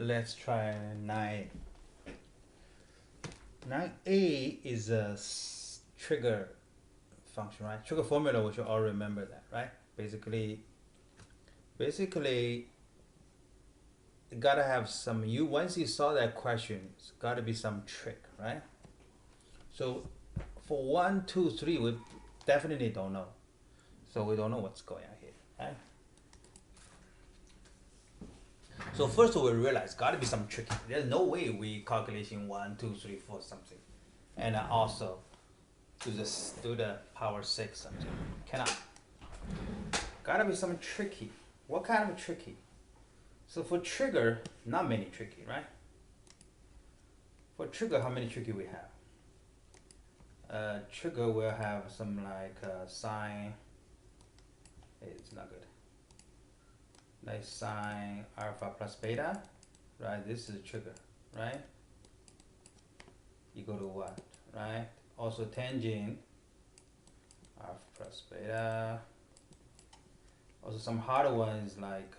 let's try 9. 9a is a trigger function, right? Trigger formula, we should all remember that, right? Basically, you gotta have some, once you saw that question, it's gotta be some trick, right? So for 1, 2, 3, we definitely don't know. So we don't know what's going on here, right? So first we realize gotta be some tricky. There's no way we calculation 1, 2, 3, 4 something, and also do the power 6 something. Cannot. Gotta be some tricky. What kind of tricky? So for trigger, not many tricky, right? For trigger, how many tricky we have? Trigger will have some like sine. It's not good. Like sine alpha plus beta, right? This is a trigger, right? Equal to what, right? Also tangent alpha plus beta. Also some harder ones like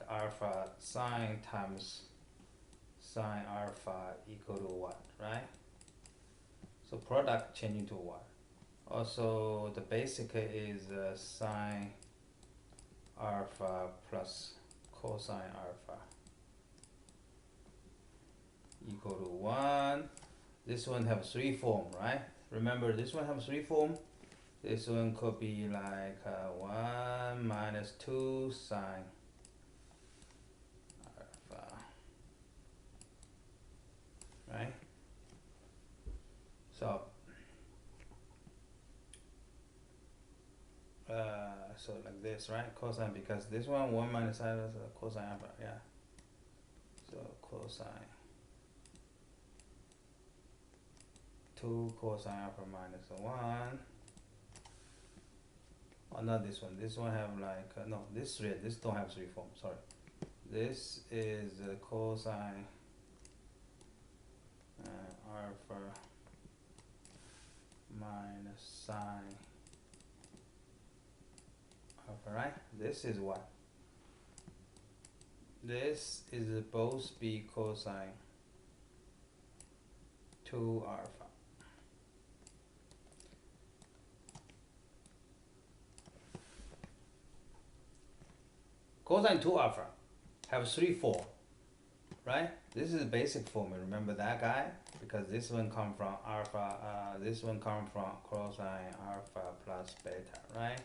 alpha sine times sine alpha equal to what, right? So product changing to what? Also the basic is sine alpha plus cosine alpha equal to 1. This one have 3 form, right? Remember this one have 3 form. This one could be like 1 minus 2 sine alpha, right? So so like this, right? Cosine, because this one 1 minus sine is cosine alpha, yeah. So cosine 2 cosine alpha minus 1. Oh, not this one. This one have like no. This don't have 3 form. Sorry. This is cosine alpha minus sine alpha, right? This is what? This is both be cosine 2 alpha. Cosine 2 alpha have 3 form, right? This is the basic formula. Remember that guy? Because this one come from alpha, this one come from cosine alpha plus beta, right?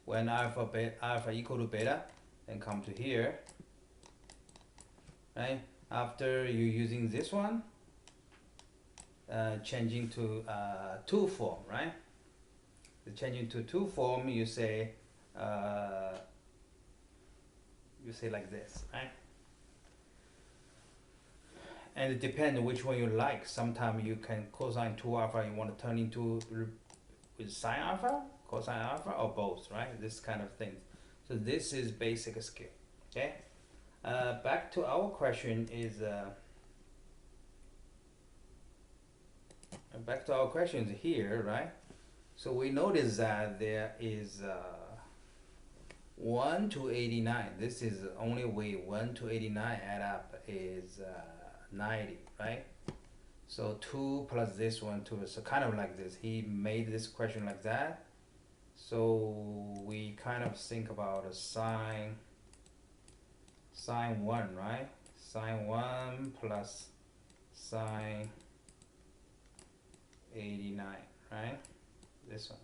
When alpha equal to beta, then come to here, right? After you using this one, changing to 2 form, right? The changing to 2 form, you say like this, right? And it depends which one you like. Sometimes you can cosine 2 alpha, you want to turn into with sine alpha, cosine alpha, or both, right? This kind of things. So this is basic skill, okay? Back to our question is here, right? So we notice that there is 1 to 89. This is the only way 1 to 89 add up is 90, right? So 2 plus this one, 2. So kind of like this. He made this question like that. So we kind of think about a sine 1, right? Sine 1 plus sine 89, right? This one.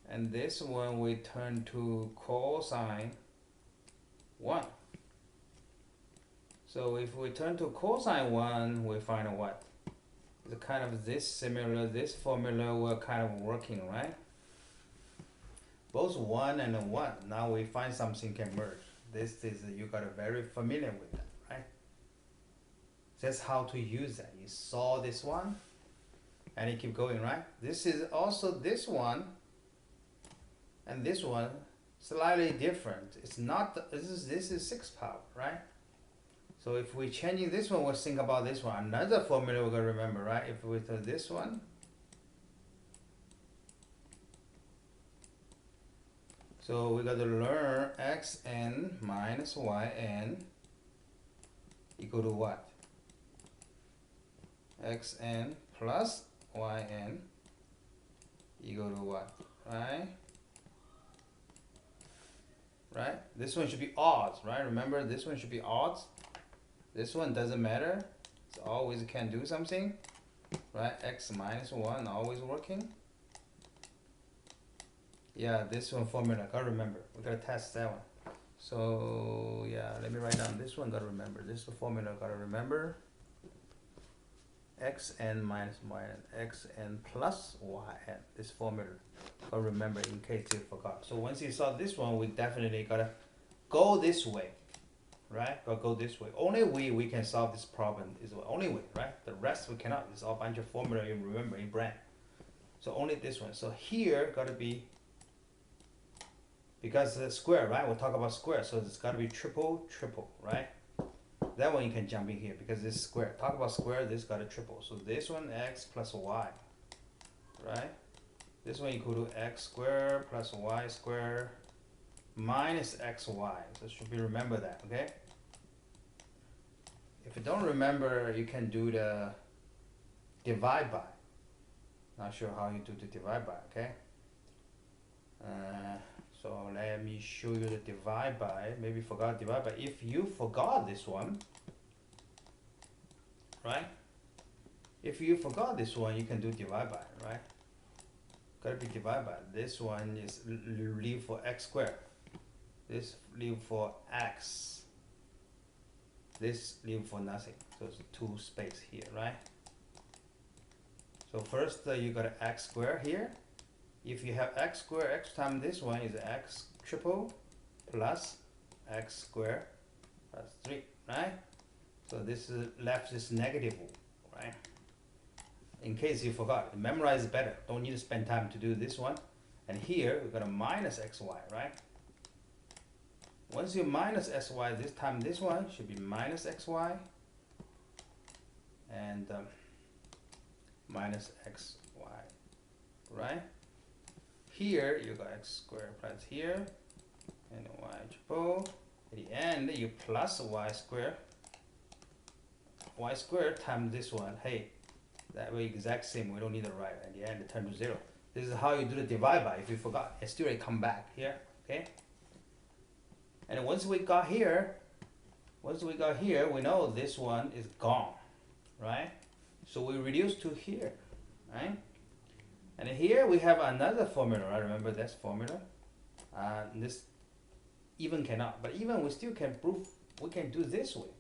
And this one we turn to cosine 1. So if we turn to cosine 1, we find what? The kind of this formula we're kind of working, right? Both 1 and 1. Now we find something can merge. This is, you got to very familiar with that, right? That's how to use that. You saw this one, and you keep going, right? This is also this one, and this one slightly different. It's not, this is 6 power, right? So if we changing this one, we'll think about this one. Another formula we're gonna remember, right? If we do this one, So we got to learn xn minus yn equal to what? Xn plus yn equal to what? Right? Right? This one should be odds, right? Remember, this one should be odds. This one doesn't matter. It's always can do something, right? X minus 1 always working. Yeah, this one formula, gotta remember. We gotta test that one. So yeah, let me write down this one, gotta remember. This formula, gotta remember. Xn minus yn, xn plus yn. This formula, gotta remember in case you forgot. So once you saw this one, we definitely gotta go this way, right? Gotta go this way. Only we can solve this problem is the only way, right? The rest we cannot. It's all bunch of formula you remember in brain. So only this one. So here gotta be, because the square, right? We'll talk about square, so it's got to be triple, right? That one you can jump in here because this square. Talk about square, this got a triple. So this one x plus y, right? This one equal to x squared plus y squared minus xy. So should be remember that, okay? If you don't remember, you can do the divide by. Not sure how you do the divide by, okay? So let me show you the divide by. Maybe forgot divide by. If you forgot this one, right? If you forgot this one, you can do divide by, right? Gotta be divide by. This one is leave for x squared. This leave for x. This leave for nothing. So it's two space here, right? So first you got x squared here. If you have x squared, x times this one is x triple plus x squared plus 3, right? So this is left is negative, right? In case you forgot, memorize better. Don't need to spend time to do this one. And here we got a minus xy, right? Once you minus xy, this time this one should be minus xy and minus xy, right? Here you got x squared plus here and y triple. At the end you plus y squared times this one. Hey, that way exact same, we don't need to write. At the end it turns to 0. This is how you do the divide by. If you forgot, it still come back here, okay? And once we got here, we know this one is gone, right? So we reduce to here, right? And here we have another formula, right? Remember this formula? This even cannot, but even we still can prove, we can do this way.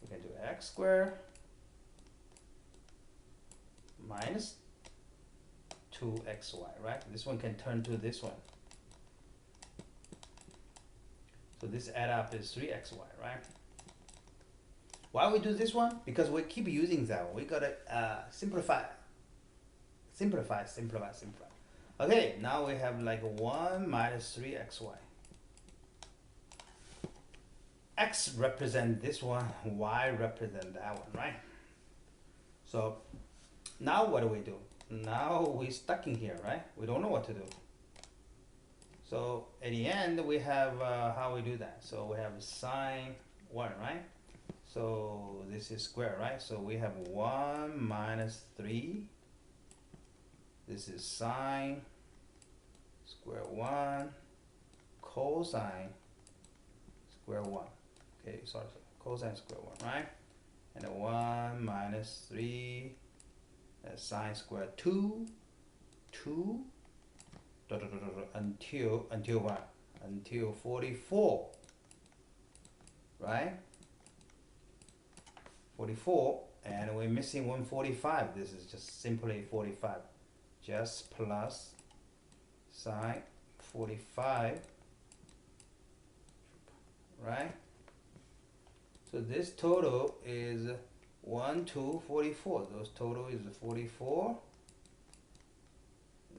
We can do x squared minus 2xy, right? This one can turn to this one. So this add up is 3xy, right? Why we do this one? Because we keep using that one. We gotta simplify. Okay, now we have like 1 minus 3xy. X represent this one, y represent that one, right? So now what do? Now we stuck in here, right? We don't know what to do. So at the end we have how we do that. So we have sine 1, right? So this is square, right? So we have 1 minus 3. This is sine square 1 cosine square 1. Okay, sorry, cosine square 1, right? And then 1 minus 3 sine square 2 until what? Until 44, right? 44, and we're missing 145. This is just simply 45. Just plus sine 45, right? So this total is 1 to 44. Those total is 44,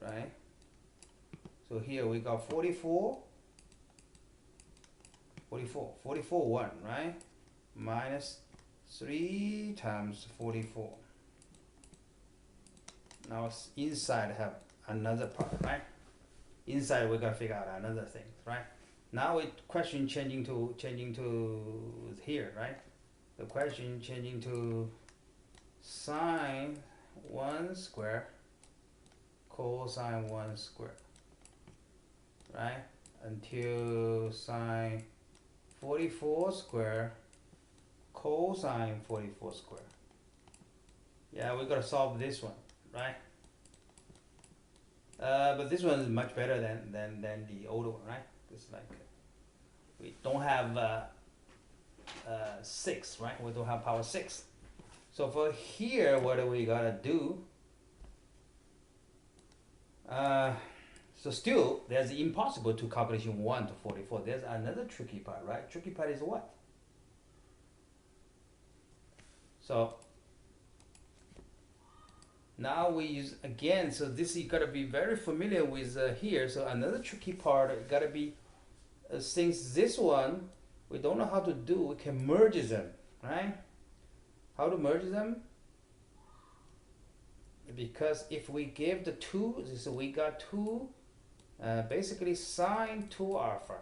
right? So here we got 44, 1, right? Minus 3 times 44. Now inside have another part, right? inside we gotta figure out another thing, right? Now it question changing to here, right? The question changing to sine 1 square cosine 1 square, right? Until sine 44 square cosine 44 square. Yeah, we gotta solve this one, right? But this one is much better than the older one, right? It's like we don't have 6, right? We don't have power 6. So for here, what do we gotta do? So still, there's impossible to calculation 1 to 44. There's another tricky part, right? Tricky part is what? So now we use again, so this you gotta be very familiar with here. So another tricky part gotta be, since this one, we don't know how to do, we can merge them, right? How to merge them? Because if we give the 2, so we got 2, basically sine 2 alpha.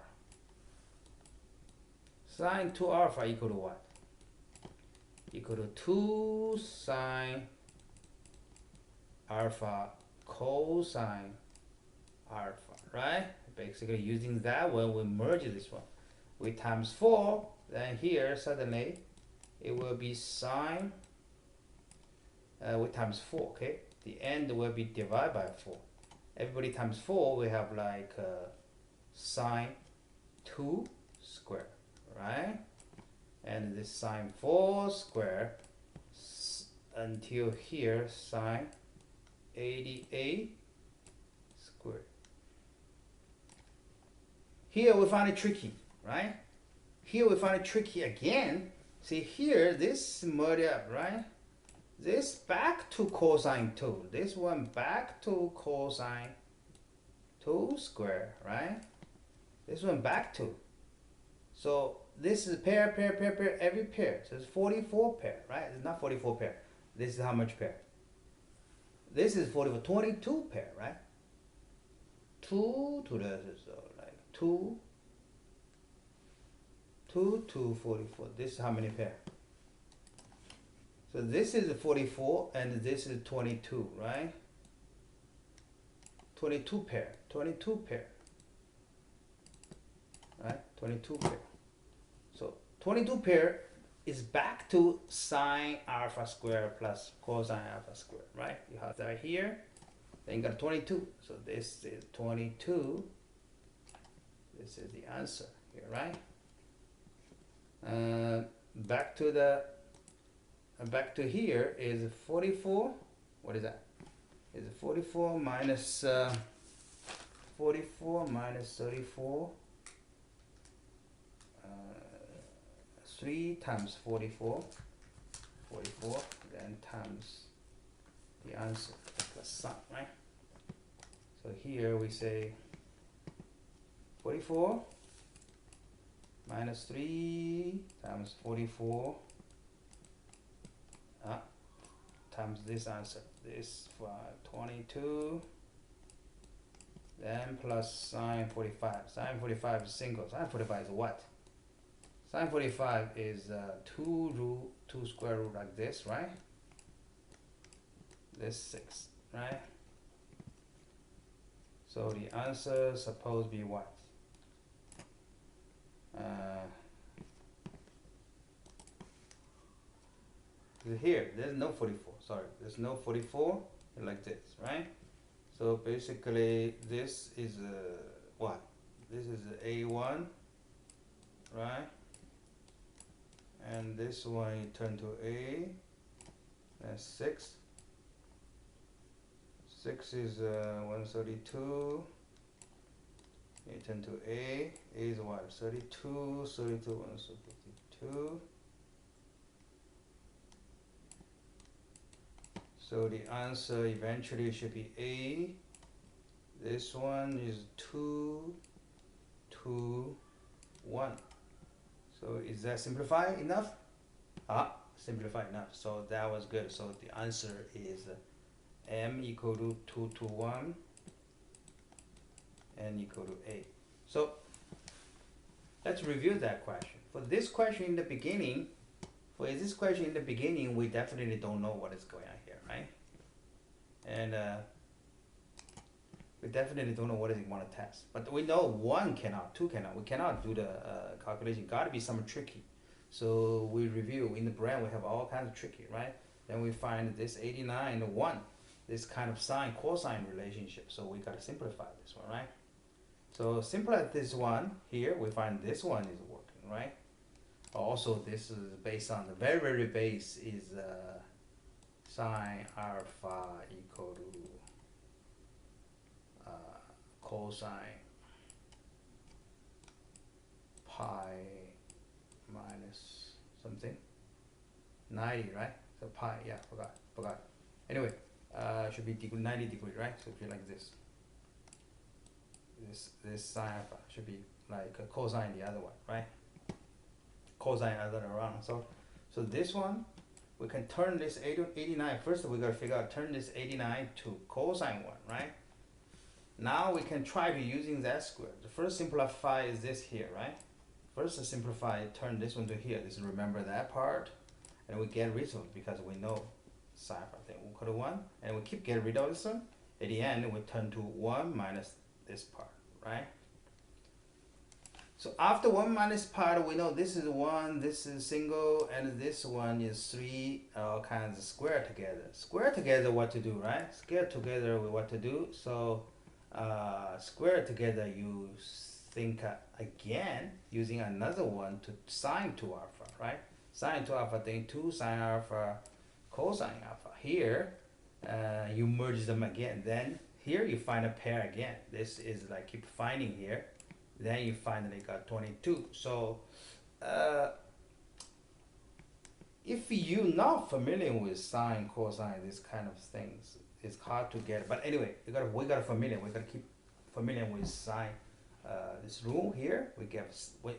Sine 2 alpha equal to what? Equal to 2 sine alpha cosine alpha, right? Basically using that one, we merge this one. We times 4, then here suddenly it will be sine, we times 4, okay? The end will be divided by 4. Everybody times 4, we have like sine 2 square, right? And this sine 4 square until here sine 88 squared. Here we find it tricky, right? Here we find it tricky again. See here, this merge up, right? This back to cosine 2. This one back to cosine 2 square, right? This one back to. So this is pair, every pair. So it's 44 pair, right? It's not 44 pair. This is how much pair? This is 44, 22 pair, right? 2 to the, so like 2 to 44. This is how many pair? So this is 44 and this is 22, right? 22 pair, 22 pair, right? 22 pair. So 22 pair is back to sine alpha square plus cosine alpha square, right? You have that here, then you got 22. So this is 22. This is the answer here, right? Back to here is 44. What is that? Is 44 minus 34. 3 times 44, then times the answer plus sum, right? So here we say 44 minus 3 times 44 times this answer, this 22, then plus sine 45. Sine 45 is single. Sine 45 is what? Sine 45 is 2 square root like this, right? This 6, right? So the answer is supposed to be what? Here, there's no 44, sorry, there's no 44 like this, right? So basically this is what? This is A1, right? And this one you turn to A, and 6. 6 is 132. You turn to A is what? 32, 152. So the answer eventually should be A. This one is 2, 2, 1. So is that simplified enough? Simplified enough. So that was good. So the answer is M equal to 2 to 1 n equal to a. So let's review that question. For this question in the beginning, we definitely don't know what is going on here, right? And we definitely don't know what is it want to test. But we know 1 cannot, 2 cannot. We cannot do the calculation. Got to be some tricky. So we review. In the brain, we have all kinds of tricky, right? Then we find this 89 and 1, this kind of sine cosine relationship. So we got to simplify this one, right? So simplify this one here. We find this one is working, right? Also, this is based on the very, very base is sine alpha equal to cosine pi minus something 90, right? So pi, yeah, forgot. Anyway, should be 90 degree, right? So if you like this sine alpha should be like a cosine the other one, right? Cosine other around. So this one, we can turn this 89. First, we gotta figure out turn this 89 to cosine 1, right? Now we can try to using that square. The first simplify is this here, right? First simplify, turn this one to here. This remember that part, and we get rid of it because we know sine alpha thing equal to 1, and we keep getting rid of this one. At the end, we turn to 1 minus this part, right? So after 1 minus part, we know this is 1, this is single, and this one is 3, all kinds of square together. Square together what to do, right? Square together what to do. So square together, you think again using another one to sine 2 alpha, right? Sine 2 alpha then 2 sine alpha cosine alpha. Here you merge them again. Then here you find a pair again. This is like keep finding here. Then you finally got 22. So if you're not familiar with sine, cosine, this kind of things, it's hard to get. But anyway, we gotta keep familiar with sine. This rule here, we get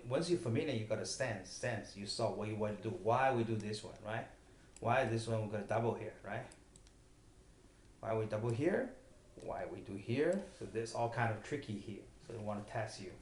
once you're familiar, you got a sense. You saw what you want to do. Why we do this one, right? Why this one we got to double here, right? Why we double here? Why we do here? So this all kind of tricky here. So we want to test you.